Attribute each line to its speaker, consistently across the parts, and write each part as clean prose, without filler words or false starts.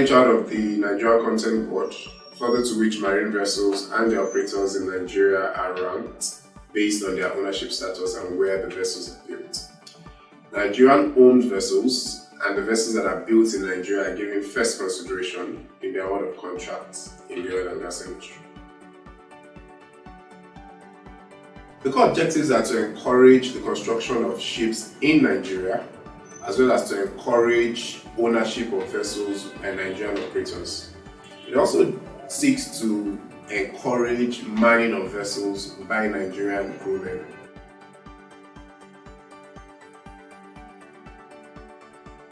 Speaker 1: in charge of the Nigerian Content Board, further to which marine vessels and their operators in Nigeria are ranked based on their ownership status and where the vessels are built. Nigerian-owned vessels and the vessels that are built in Nigeria are given first consideration in the award of contracts in the oil and gas industry. The core objectives are to encourage the construction of ships in Nigeria, as well as to encourage ownership of vessels by Nigerian operators. It also seeks to encourage manning of vessels by Nigerian crewmen.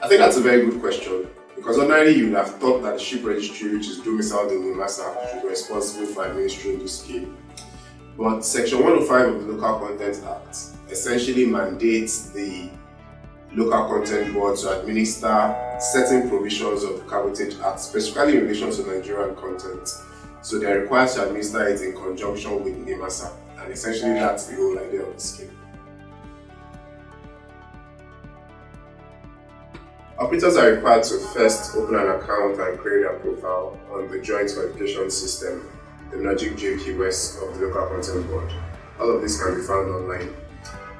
Speaker 1: I think that's a very good question, because ordinarily you would have thought that the ship registry, which is domiciled in NIMASA, should be responsible for administering the scheme. But Section 105 of the Local Content Act essentially mandates the Local Content Board to administer certain provisions of the Cabotage Act, specifically in relation to Nigerian content. So they are required to administer it in conjunction with NIMASA, and essentially that's the whole idea of the scheme. Operators are required to first open an account and create a profile on the Joint Verification System, the MVUS of the Local Content Board. All of this can be found online.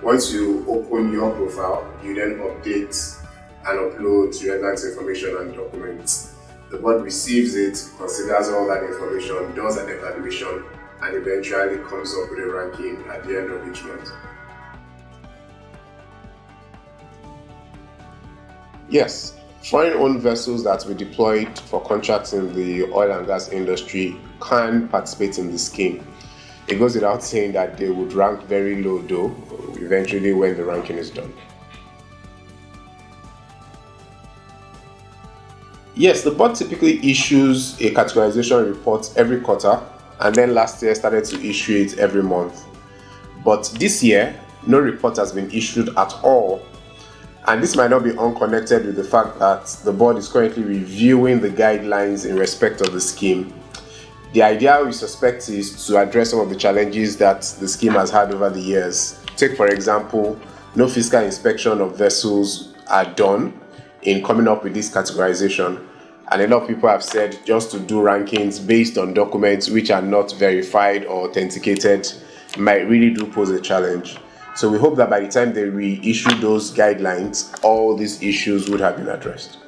Speaker 1: Once you open your profile, you then update and upload relevant information and documents. The board receives it, considers all that information, does an evaluation, and eventually comes up with a ranking at the end of each month. Yes, foreign-owned vessels that were deployed for contracts in the oil and gas industry can participate in the scheme. It goes without saying that they would rank very low though, eventually when the ranking is done. Yes, the board typically issues a categorization report every quarter, and then last year started to issue it every month. But this year, no report has been issued at all. And this might not be unconnected with the fact that the board is currently reviewing the guidelines in respect of the scheme. The idea, we suspect, is to address some of the challenges that the scheme has had over the years. Take, for example, no physical inspection of vessels are done in coming up with this categorization. And a lot of people have said just to do rankings based on documents which are not verified or authenticated might really do pose a challenge. So we hope that by the time they reissue those guidelines, all these issues would have been addressed.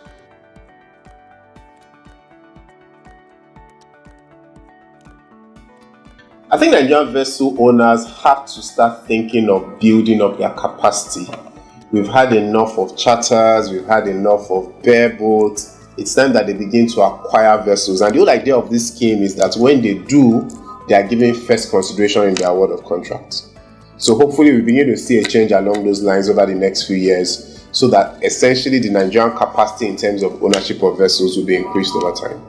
Speaker 1: I think Nigerian vessel owners have to start thinking of building up their capacity. We've had enough of charters, we've had enough of bareboats. It's time that they begin to acquire vessels. And the whole idea of this scheme is that when they do, they are given first consideration in their award of contracts. So hopefully we begin to see a change along those lines over the next few years, so that essentially the Nigerian capacity in terms of ownership of vessels will be increased over time.